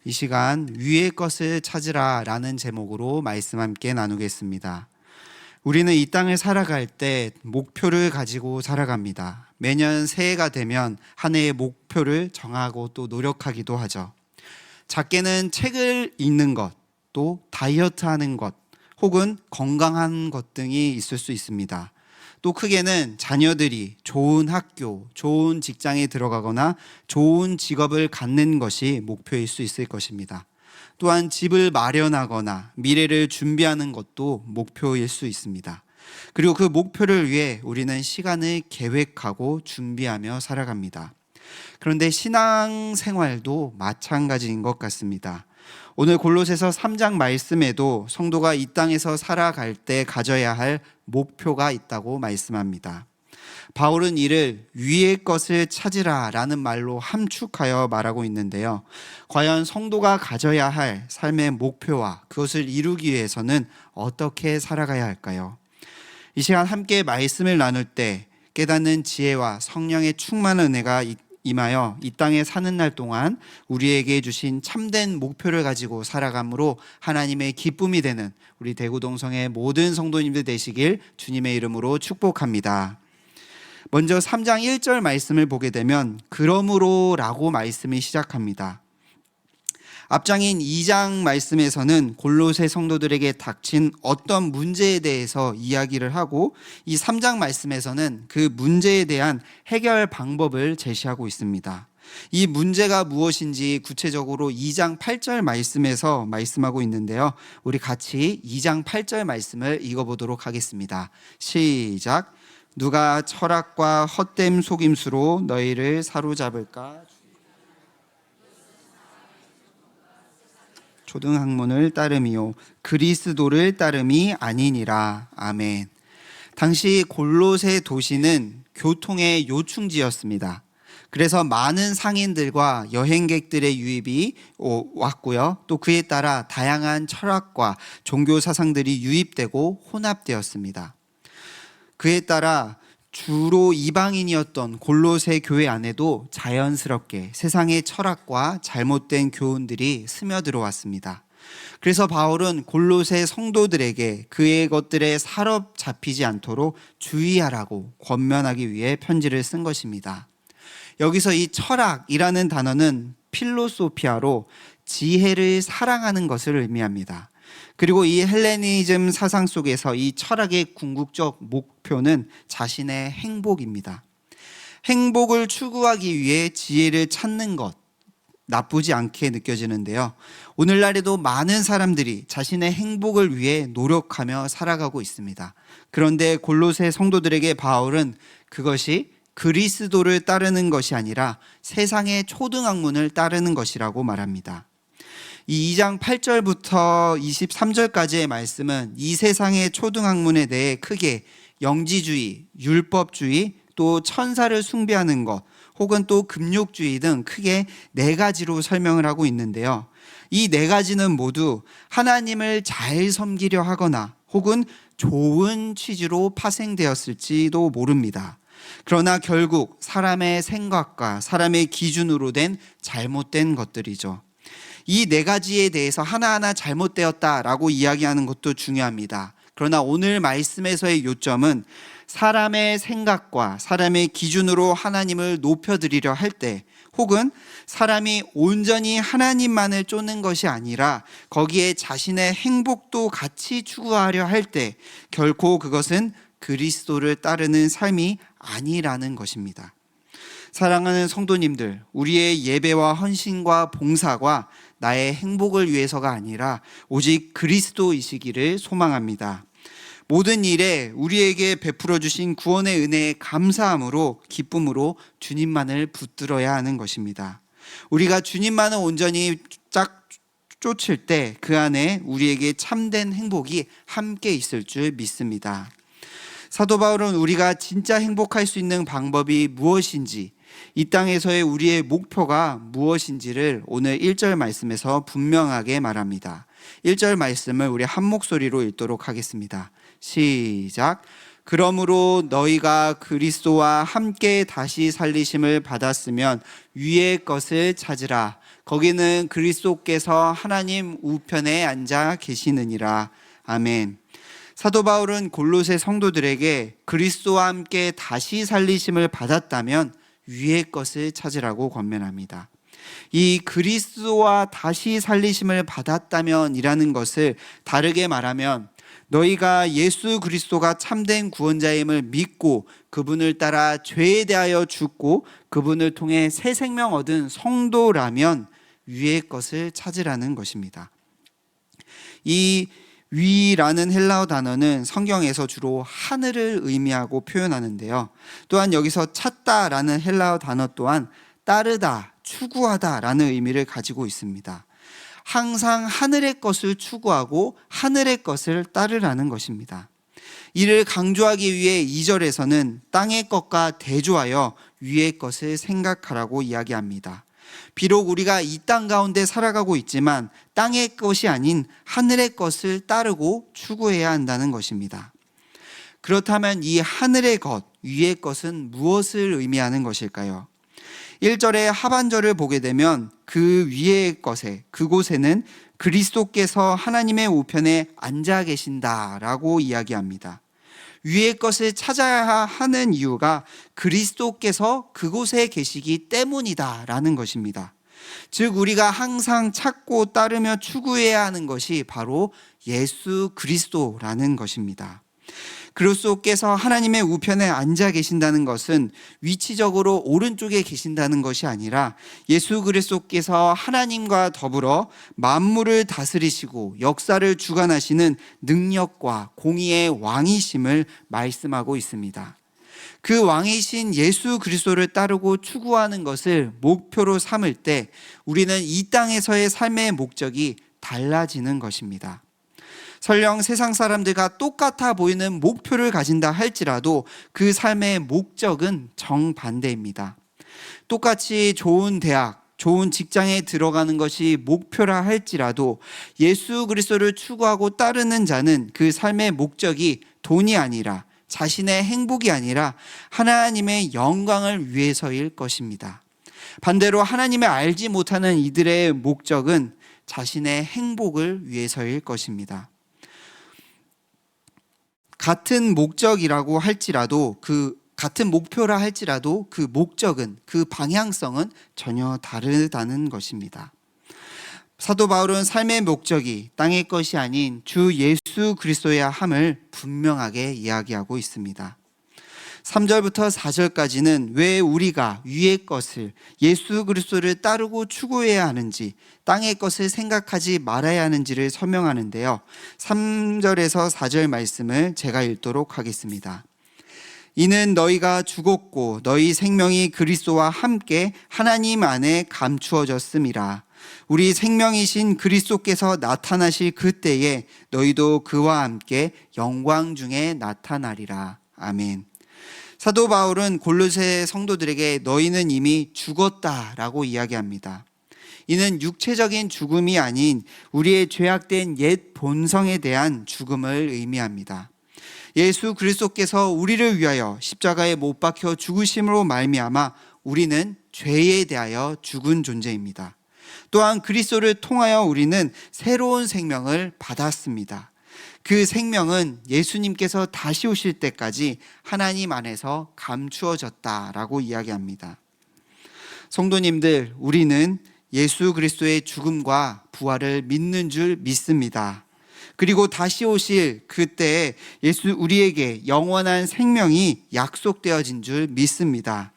이 시간 위의 것을 찾으라 라는 제목으로 말씀 함께 나누겠습니다. 우리는 이 땅을 살아갈 때 목표를 가지고 살아갑니다. 매년 새해가 되면 한 해의 목표를 정하고 또 노력하기도 하죠. 작게는 책을 읽는 것, 또 다이어트 하는 것, 혹은 건강한 것 등이 있을 수 있습니다. 또 크게는 자녀들이 좋은 학교, 좋은 직장에 들어가거나 좋은 직업을 갖는 것이 목표일 수 있을 것입니다. 또한 집을 마련하거나 미래를 준비하는 것도 목표일 수 있습니다. 그리고 그 목표를 위해 우리는 시간을 계획하고 준비하며 살아갑니다. 그런데 신앙생활도 마찬가지인 것 같습니다. 오늘 골로새서 3장 말씀에도 성도가 이 땅에서 살아갈 때 가져야 할 목표가 있다고 말씀합니다. 바울은 이를 위의 것을 찾으라 라는 말로 함축하여 말하고 있는데요. 과연 성도가 가져야 할 삶의 목표와 그것을 이루기 위해서는 어떻게 살아가야 할까요? 이 시간 함께 말씀을 나눌 때 깨닫는 지혜와 성령의 충만한 은혜가 임하여 이 땅에 사는 날 동안 우리에게 주신 참된 목표를 가지고 살아감으로 하나님의 기쁨이 되는 우리 대구동성의 모든 성도님들 되시길 주님의 이름으로 축복합니다. 먼저 3장 1절 말씀을 보게 되면 그러므로 라고 말씀이 시작합니다. 앞장인 2장 말씀에서는 골로새 성도들에게 닥친 어떤 문제에 대해서 이야기를 하고 이 3장 말씀에서는 그 문제에 대한 해결 방법을 제시하고 있습니다. 이 문제가 무엇인지 구체적으로 2장 8절 말씀에서 말씀하고 있는데요. 우리 같이 2장 8절 말씀을 읽어보도록 하겠습니다. 시작. 누가 철학과 헛됨 속임수로 너희를 사로잡을까? 초등학문을 따름이요 그리스도를 따름이 아니니라. 아멘. 당시 골로새 도시는 교통의 요충지였습니다. 그래서 많은 상인들과 여행객들의 유입이 왔고요. 또 그에 따라 다양한 철학과 종교 사상들이 유입되고 혼합되었습니다. 그에 따라 주로 이방인이었던 골로새 교회 안에도 자연스럽게 세상의 철학과 잘못된 교훈들이 스며들어왔습니다. 그래서 바울은 골로새 성도들에게 그의 것들에 사로잡히지 않도록 주의하라고 권면하기 위해 편지를 쓴 것입니다. 여기서 이 철학이라는 단어는 필로소피아로 지혜를 사랑하는 것을 의미합니다. 그리고 이 헬레니즘 사상 속에서 이 철학의 궁극적 목표는 자신의 행복입니다. 행복을 추구하기 위해 지혜를 찾는 것, 나쁘지 않게 느껴지는데요. 오늘날에도 많은 사람들이 자신의 행복을 위해 노력하며 살아가고 있습니다. 그런데 골로새 성도들에게 바울은 그것이 그리스도를 따르는 것이 아니라 세상의 초등학문을 따르는 것이라고 말합니다. 이 2장 8절부터 23절까지의 말씀은 이 세상의 초등학문에 대해 크게 영지주의, 율법주의, 또 천사를 숭배하는 것, 혹은 또 금욕주의 등 크게 4가지로 설명을 하고 있는데요. 이 4가지는 모두 하나님을 잘 섬기려 하거나 혹은 좋은 취지로 파생되었을지도 모릅니다. 그러나 결국 사람의 생각과 사람의 기준으로 된 잘못된 것들이죠. 이 4가지에 대해서 하나하나 잘못되었다라고 이야기하는 것도 중요합니다. 그러나 오늘 말씀에서의 요점은 사람의 생각과 사람의 기준으로 하나님을 높여드리려 할 때, 혹은 사람이 온전히 하나님만을 쫓는 것이 아니라 거기에 자신의 행복도 같이 추구하려 할 때 결코 그것은 그리스도를 따르는 삶이 아니라는 것입니다. 사랑하는 성도님들, 우리의 예배와 헌신과 봉사가 나의 행복을 위해서가 아니라 오직 그리스도이시기를 소망합니다. 모든 일에 우리에게 베풀어 주신 구원의 은혜에 감사함으로 기쁨으로 주님만을 붙들어야 하는 것입니다. 우리가 주님만을 온전히 짝 쫓을 때 그 안에 우리에게 참된 행복이 함께 있을 줄 믿습니다. 사도 바울은 우리가 진짜 행복할 수 있는 방법이 무엇인지, 이 땅에서의 우리의 목표가 무엇인지를 오늘 1절 말씀에서 분명하게 말합니다. 1절 말씀을 우리 한 목소리로 읽도록 하겠습니다. 시작. 그러므로 너희가 그리스도와 함께 다시 살리심을 받았으면 위의 것을 찾으라. 거기는 그리스도께서 하나님 우편에 앉아 계시느니라. 아멘. 사도 바울은 골로새 성도들에게 그리스도와 함께 다시 살리심을 받았다면 위의 것을 찾으라고 권면합니다. 이 그리스도와 다시 살리심을 받았다면 이라는 것을 다르게 말하면 너희가 예수 그리스도가 참된 구원자임을 믿고 그분을 따라 죄에 대하여 죽고 그분을 통해 새 생명 얻은 성도라면 위의 것을 찾으라는 것입니다. 이 위라는 헬라어 단어는 성경에서 주로 하늘을 의미하고 표현하는데요. 또한 여기서 찾다라는 헬라어 단어 또한 따르다, 추구하다라는 의미를 가지고 있습니다. 항상 하늘의 것을 추구하고 하늘의 것을 따르라는 것입니다. 이를 강조하기 위해 2절에서는 땅의 것과 대조하여 위의 것을 생각하라고 이야기합니다. 비록 우리가 이 땅 가운데 살아가고 있지만 땅의 것이 아닌 하늘의 것을 따르고 추구해야 한다는 것입니다. 그렇다면 이 하늘의 것, 위의 것은 무엇을 의미하는 것일까요? 1절의 하반절을 보게 되면 그 위의 것에, 그곳에는 그리스도께서 하나님의 우편에 앉아 계신다라고 이야기합니다. 위의 것을 찾아야 하는 이유가 그리스도께서 그곳에 계시기 때문이다라는 것입니다. 즉 우리가 항상 찾고 따르며 추구해야 하는 것이 바로 예수 그리스도라는 것입니다. 그리스도께서 하나님의 우편에 앉아 계신다는 것은 위치적으로 오른쪽에 계신다는 것이 아니라 예수 그리스도께서 하나님과 더불어 만물을 다스리시고 역사를 주관하시는 능력과 공의의 왕이심을 말씀하고 있습니다. 그 왕이신 예수 그리스도를 따르고 추구하는 것을 목표로 삼을 때 우리는 이 땅에서의 삶의 목적이 달라지는 것입니다. 설령 세상 사람들과 똑같아 보이는 목표를 가진다 할지라도 그 삶의 목적은 정반대입니다. 똑같이 좋은 대학, 좋은 직장에 들어가는 것이 목표라 할지라도 예수 그리스도를 추구하고 따르는 자는 그 삶의 목적이 돈이 아니라 자신의 행복이 아니라 하나님의 영광을 위해서일 것입니다. 반대로 하나님을 알지 못하는 이들의 목적은 자신의 행복을 위해서일 것입니다. 같은 목적이라고 할지라도 같은 목표라 할지라도 그 목적은, 그 방향성은 전혀 다르다는 것입니다. 사도 바울은 삶의 목적이 땅의 것이 아닌 주 예수 그리스도야 함을 분명하게 이야기하고 있습니다. 3절부터 4절까지는 왜 우리가 위의 것을 예수 그리스도를 따르고 추구해야 하는지 땅의 것을 생각하지 말아야 하는지를 설명하는데요. 3절에서 4절 말씀을 제가 읽도록 하겠습니다. 이는 너희가 죽었고 너희 생명이 그리스도와 함께 하나님 안에 감추어졌음이라. 우리 생명이신 그리스도께서 나타나실 그때에 너희도 그와 함께 영광 중에 나타나리라. 아멘. 사도 바울은 골로새 성도들에게 너희는 이미 죽었다라고 이야기합니다. 이는 육체적인 죽음이 아닌 우리의 죄악된 옛 본성에 대한 죽음을 의미합니다. 예수 그리스도께서 우리를 위하여 십자가에 못 박혀 죽으심으로 말미암아 우리는 죄에 대하여 죽은 존재입니다. 또한 그리스도를 통하여 우리는 새로운 생명을 받았습니다. 그 생명은 예수님께서 다시 오실 때까지 하나님 안에서 감추어졌다라고 이야기합니다. 성도님들, 우리는 예수 그리스도의 죽음과 부활을 믿는 줄 믿습니다. 그리고 다시 오실 그때에 우리에게 영원한 생명이 약속되어진 줄 믿습니다.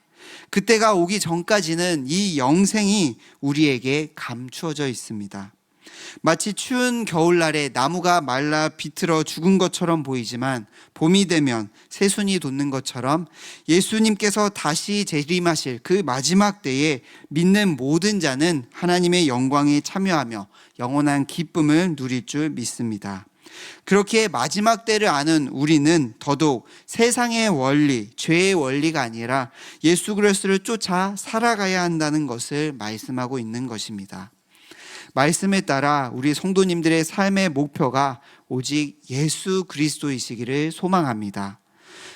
그때가 오기 전까지는 이 영생이 우리에게 감추어져 있습니다. 마치 추운 겨울날에 나무가 말라 비틀어 죽은 것처럼 보이지만 봄이 되면 새순이 돋는 것처럼 예수님께서 다시 재림하실 그 마지막 때에 믿는 모든 자는 하나님의 영광에 참여하며 영원한 기쁨을 누릴 줄 믿습니다. 그렇게 마지막 때를 아는 우리는 더더욱 세상의 원리, 죄의 원리가 아니라 예수 그리스도를 쫓아 살아가야 한다는 것을 말씀하고 있는 것입니다. 말씀에 따라 우리 성도님들의 삶의 목표가 오직 예수 그리스도이시기를 소망합니다.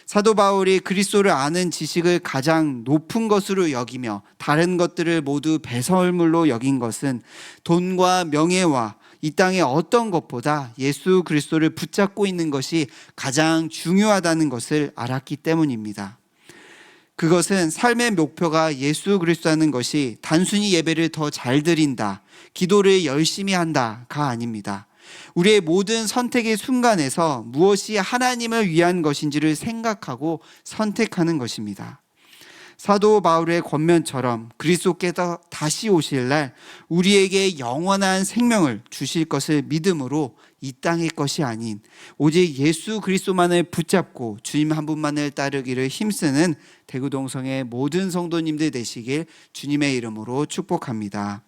사도 바울이 그리스도를 아는 지식을 가장 높은 것으로 여기며 다른 것들을 모두 배설물로 여긴 것은 돈과 명예와 이 땅의 어떤 것보다 예수 그리스도를 붙잡고 있는 것이 가장 중요하다는 것을 알았기 때문입니다. 그것은 삶의 목표가 예수 그리스도라는 것이 단순히 예배를 더 잘 드린다, 기도를 열심히 한다가 아닙니다. 우리의 모든 선택의 순간에서 무엇이 하나님을 위한 것인지를 생각하고 선택하는 것입니다. 사도 바울의 권면처럼 그리스도께서 다시 오실 날 우리에게 영원한 생명을 주실 것을 믿음으로 이 땅의 것이 아닌 오직 예수 그리스도만을 붙잡고 주님 한 분만을 따르기를 힘쓰는 대구동성의 모든 성도님들 되시길 주님의 이름으로 축복합니다.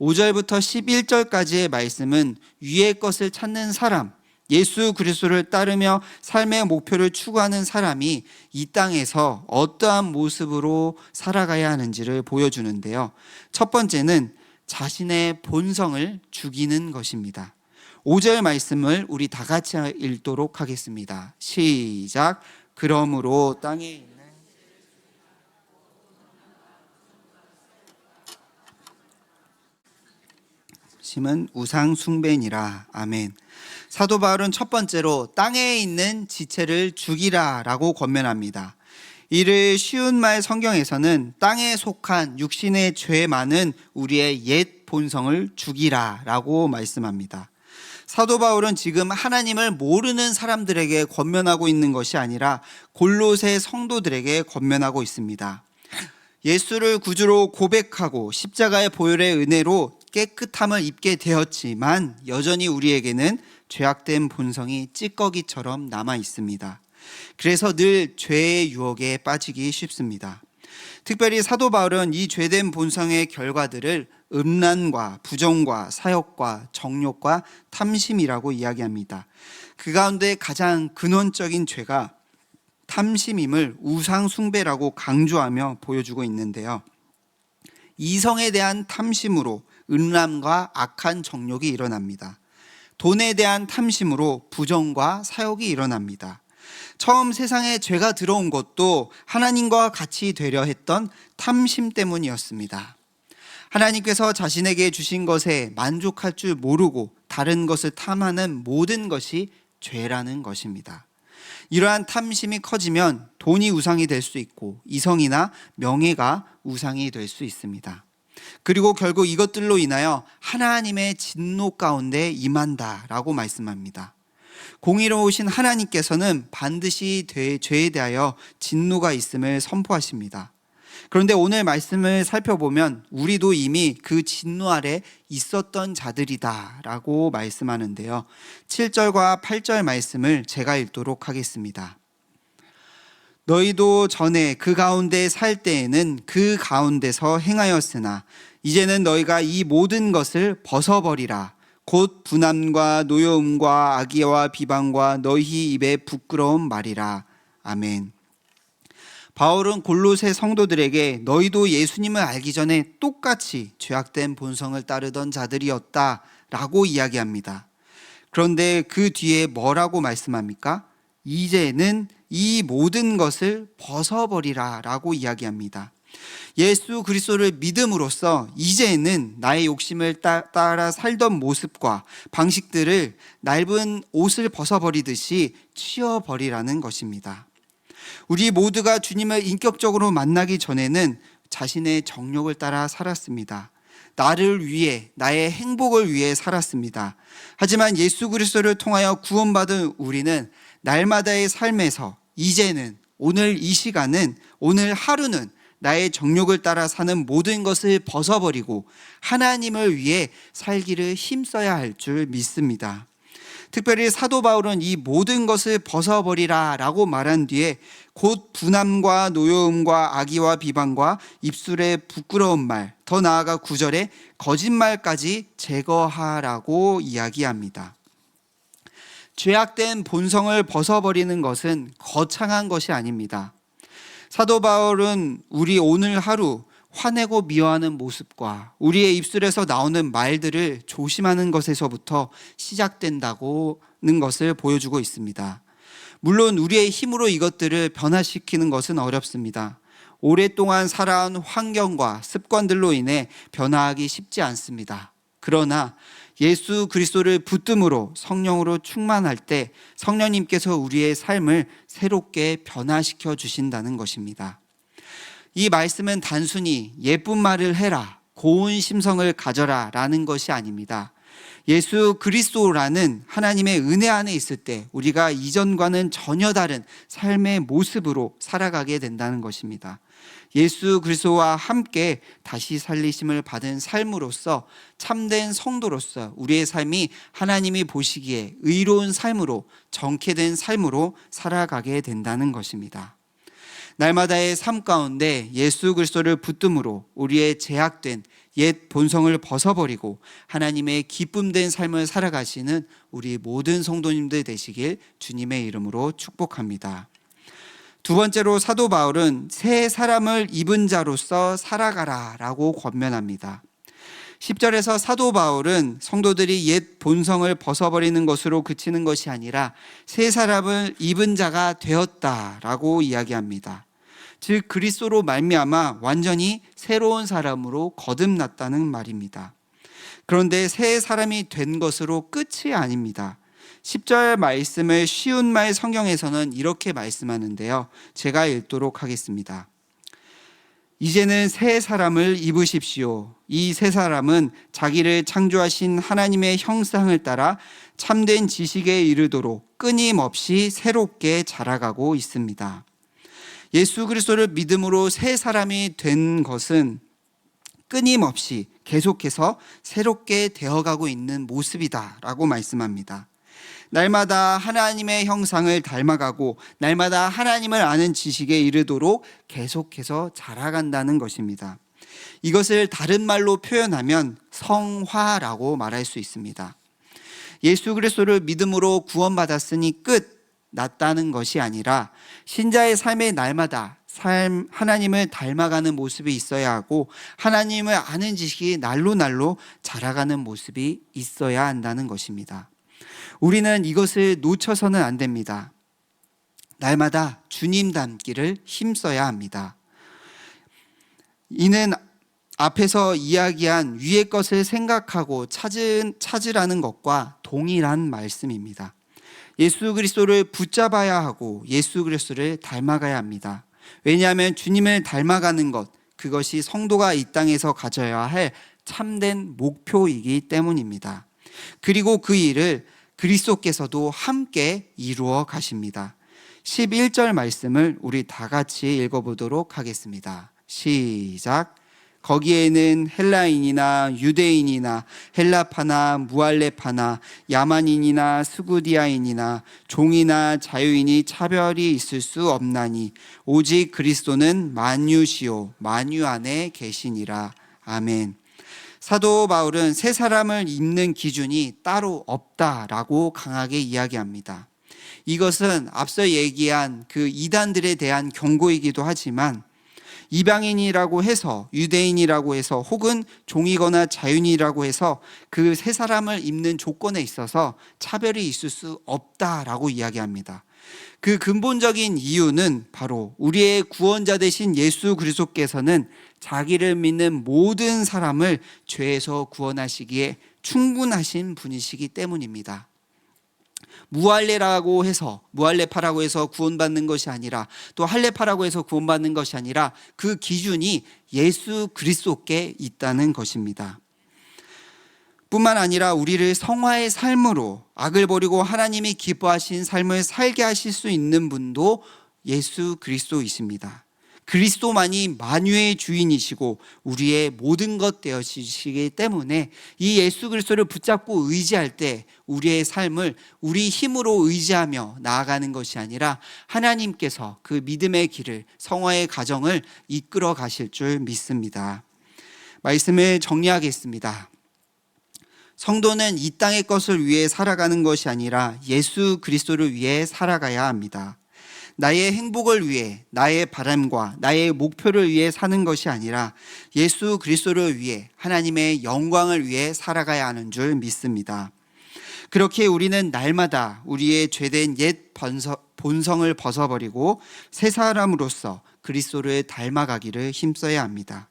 5절부터 11절까지의 말씀은 위의 것을 찾는 사람, 예수 그리스도를 따르며 삶의 목표를 추구하는 사람이 이 땅에서 어떠한 모습으로 살아가야 하는지를 보여주는데요. 첫 번째는 자신의 본성을 죽이는 것입니다. 5절 말씀을 우리 다 같이 읽도록 하겠습니다. 시작. 그러므로 땅에 심은 우상 숭배니라. 아멘. 사도 바울은 첫 번째로 땅에 있는 지체를 죽이라 라고 권면합니다. 이를 쉬운 말 성경에서는 땅에 속한 육신의 죄 많은 우리의 옛 본성을 죽이라 라고 말씀합니다. 사도 바울은 지금 하나님을 모르는 사람들에게 권면하고 있는 것이 아니라 골로새 성도들에게 권면하고 있습니다. 예수를 구주로 고백하고 십자가의 보혈의 은혜로 깨끗함을 입게 되었지만 여전히 우리에게는 죄악된 본성이 찌꺼기처럼 남아 있습니다. 그래서 늘 죄의 유혹에 빠지기 쉽습니다. 특별히 사도 바울은 이 죄된 본성의 결과들을 음란과 부정과 사욕과 정욕과 탐심이라고 이야기합니다. 그 가운데 가장 근원적인 죄가 탐심임을 우상 숭배라고 강조하며 보여주고 있는데요. 이성에 대한 탐심으로 음란과 악한 정욕이 일어납니다. 돈에 대한 탐심으로 부정과 사욕이 일어납니다. 처음 세상에 죄가 들어온 것도 하나님과 같이 되려 했던 탐심 때문이었습니다. 하나님께서 자신에게 주신 것에 만족할 줄 모르고 다른 것을 탐하는 모든 것이 죄라는 것입니다. 이러한 탐심이 커지면 돈이 우상이 될 수 있고 이성이나 명예가 우상이 될 수 있습니다. 그리고 결국 이것들로 인하여 하나님의 진노 가운데 임한다라고 말씀합니다. 공의로우신 하나님께서는 반드시 죄에 대하여 진노가 있음을 선포하십니다. 그런데 오늘 말씀을 살펴보면 우리도 이미 그 진노 아래 있었던 자들이다라고 말씀하는데요. 7절과 8절 말씀을 제가 읽도록 하겠습니다. 너희도 전에 그 가운데 살 때에는 그 가운데서 행하였으나 이제는 너희가 이 모든 것을 벗어버리라. 곧 분함과 노여움과 악의와 비방과 너희 입에 부끄러운 말이라. 아멘. 바울은 골로새 성도들에게 너희도 예수님을 알기 전에 똑같이 죄악된 본성을 따르던 자들이었다라고 이야기합니다. 그런데 그 뒤에 뭐라고 말씀합니까? 이제는 이 모든 것을 벗어버리라 라고 이야기합니다. 예수 그리스도를 믿음으로써 이제는 나의 욕심을 따라 살던 모습과 방식들을 낡은 옷을 벗어버리듯이 치워버리라는 것입니다. 우리 모두가 주님을 인격적으로 만나기 전에는 자신의 정욕을 따라 살았습니다. 나를 위해, 나의 행복을 위해 살았습니다. 하지만 예수 그리스도를 통하여 구원받은 우리는 날마다의 삶에서 이제는 오늘 이 시간은, 오늘 하루는 나의 정욕을 따라 사는 모든 것을 벗어버리고 하나님을 위해 살기를 힘써야 할 줄 믿습니다. 특별히 사도 바울은 이 모든 것을 벗어버리라 라고 말한 뒤에 곧 분함과 노여움과 악의와 비방과 입술에 부끄러운 말, 더 나아가 9절에 거짓말까지 제거하라고 이야기합니다. 죄악된 본성을 벗어버리는 것은 거창한 것이 아닙니다. 사도 바울은 우리 오늘 하루 화내고 미워하는 모습과 우리의 입술에서 나오는 말들을 조심하는 것에서부터 시작된다는 것을 보여주고 있습니다. 물론 우리의 힘으로 이것들을 변화시키는 것은 어렵습니다. 오랫동안 살아온 환경과 습관들로 인해 변화하기 쉽지 않습니다. 그러나 예수 그리스도를 붙듦으로 성령으로 충만할 때 성령님께서 우리의 삶을 새롭게 변화시켜 주신다는 것입니다. 이 말씀은 단순히 예쁜 말을 해라, 고운 심성을 가져라 라는 것이 아닙니다. 예수 그리스도라는 하나님의 은혜 안에 있을 때 우리가 이전과는 전혀 다른 삶의 모습으로 살아가게 된다는 것입니다. 예수 그리스도와 함께 다시 살리심을 받은 삶으로서 참된 성도로서 우리의 삶이 하나님이 보시기에 의로운 삶으로, 정케된 삶으로 살아가게 된다는 것입니다. 날마다의 삶 가운데 예수 그리스도를 붙듦으로 우리의 제약된 옛 본성을 벗어버리고 하나님의 기쁨된 삶을 살아가시는 우리 모든 성도님들 되시길 주님의 이름으로 축복합니다. 두 번째로 사도 바울은 새 사람을 입은 자로서 살아가라 라고 권면합니다. 10절에서 사도 바울은 성도들이 옛 본성을 벗어버리는 것으로 그치는 것이 아니라 새 사람을 입은 자가 되었다라고 이야기합니다. 즉 그리스도로 말미암아 완전히 새로운 사람으로 거듭났다는 말입니다. 그런데 새 사람이 된 것으로 끝이 아닙니다. 10절 말씀을 쉬운 말 성경에서는 이렇게 말씀하는데요. 제가 읽도록 하겠습니다. 이제는 새 사람을 입으십시오. 이 새 사람은 자기를 창조하신 하나님의 형상을 따라 참된 지식에 이르도록 끊임없이 새롭게 자라가고 있습니다. 예수 그리스도를 믿음으로 새 사람이 된 것은 끊임없이 계속해서 새롭게 되어가고 있는 모습이다라고 말씀합니다. 날마다 하나님의 형상을 닮아가고 날마다 하나님을 아는 지식에 이르도록 계속해서 자라간다는 것입니다. 이것을 다른 말로 표현하면 성화라고 말할 수 있습니다. 예수 그리스도를 믿음으로 구원받았으니 끝 났다는 것이 아니라 신자의 삶의 날마다 하나님을 닮아가는 모습이 있어야 하고 하나님을 아는 지식이 날로 자라가는 모습이 있어야 한다는 것입니다. 우리는 이것을 놓쳐서는 안 됩니다. 날마다 주님 닮기를 힘써야 합니다. 이는 앞에서 이야기한 위의 것을 생각하고 찾으라는 것과 동일한 말씀입니다. 예수 그리스도를 붙잡아야 하고 예수 그리스도를 닮아가야 합니다. 왜냐하면 주님을 닮아가는 것, 그것이 성도가 이 땅에서 가져야 할 참된 목표이기 때문입니다. 그리고 그 일을 그리스도께서도 함께 이루어 가십니다. 11절 말씀을 우리 다 같이 읽어보도록 하겠습니다. 시작. 거기에는 헬라인이나 유대인이나 헬라파나 무할레파나 야만인이나 스구디아인이나 종이나 자유인이 차별이 있을 수 없나니 오직 그리스도는 만유시요 만유 안에 계시니라. 아멘. 사도 바울은 새 사람을 입는 기준이 따로 없다라고 강하게 이야기합니다. 이것은 앞서 얘기한 그 이단들에 대한 경고이기도 하지만 이방인이라고 해서 유대인이라고 해서 혹은 종이거나 자유인이라고 해서 그 새 사람을 입는 조건에 있어서 차별이 있을 수 없다라고 이야기합니다. 그 근본적인 이유는 바로 우리의 구원자 되신 예수 그리스도께서는 자기를 믿는 모든 사람을 죄에서 구원하시기에 충분하신 분이시기 때문입니다. 무할레라고 해서 무할레파라고 해서 구원받는 것이 아니라 또 할레파라고 해서 구원받는 것이 아니라 그 기준이 예수 그리스도께 있다는 것입니다. 뿐만 아니라 우리를 성화의 삶으로 악을 버리고 하나님이 기뻐하신 삶을 살게 하실 수 있는 분도 예수 그리스도이십니다. 그리스도만이 만유의 주인이시고 우리의 모든 것 되어주시기 때문에 이 예수 그리스도를 붙잡고 의지할 때 우리의 삶을 우리 힘으로 의지하며 나아가는 것이 아니라 하나님께서 그 믿음의 길을, 성화의 가정을 이끌어 가실 줄 믿습니다. 말씀을 정리하겠습니다. 성도는 이 땅의 것을 위해 살아가는 것이 아니라 예수 그리스도를 위해 살아가야 합니다. 나의 행복을 위해, 나의 바람과 나의 목표를 위해 사는 것이 아니라 예수 그리스도를 위해, 하나님의 영광을 위해 살아가야 하는 줄 믿습니다. 그렇게 우리는 날마다 우리의 죄된 옛 본성을 벗어버리고 새 사람으로서 그리스도를 닮아가기를 힘써야 합니다.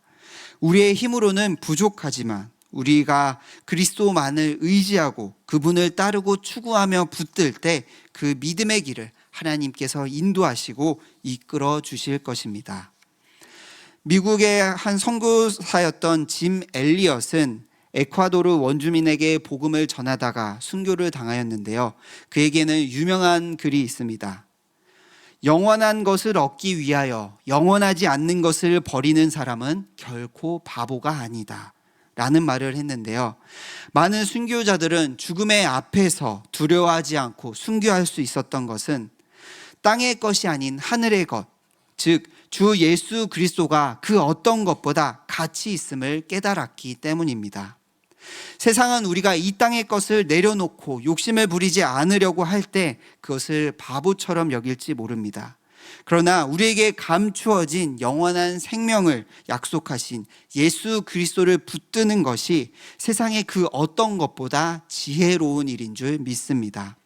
우리의 힘으로는 부족하지만 우리가 그리스도만을 의지하고 그분을 따르고 추구하며 붙들 때 그 믿음의 길을 하나님께서 인도하시고 이끌어 주실 것입니다. 미국의 한 선교사였던 짐 엘리엇은 에콰도르 원주민에게 복음을 전하다가 순교를 당하였는데요. 그에게는 유명한 글이 있습니다. 영원한 것을 얻기 위하여 영원하지 않는 것을 버리는 사람은 결코 바보가 아니다 라는 말을 했는데요. 많은 순교자들은 죽음의 앞에서 두려워하지 않고 순교할 수 있었던 것은 땅의 것이 아닌 하늘의 것, 즉 주 예수 그리스도가 그 어떤 것보다 가치 있음을 깨달았기 때문입니다. 세상은 우리가 이 땅의 것을 내려놓고 욕심을 부리지 않으려고 할 때 그것을 바보처럼 여길지 모릅니다. 그러나 우리에게 감추어진 영원한 생명을 약속하신 예수 그리스도를 붙드는 것이 세상의 그 어떤 것보다 지혜로운 일인 줄 믿습니다.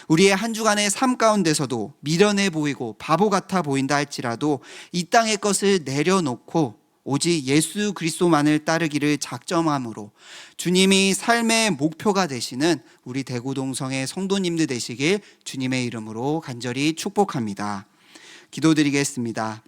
우리의 한 주간의 삶 가운데서도 미련해 보이고 바보 같아 보인다 할지라도 이 땅의 것을 내려놓고 오직 예수 그리스도만을 따르기를 작정함으로 주님이 삶의 목표가 되시는 우리 대구동성의 성도님들 되시길 주님의 이름으로 간절히 축복합니다. 기도드리겠습니다.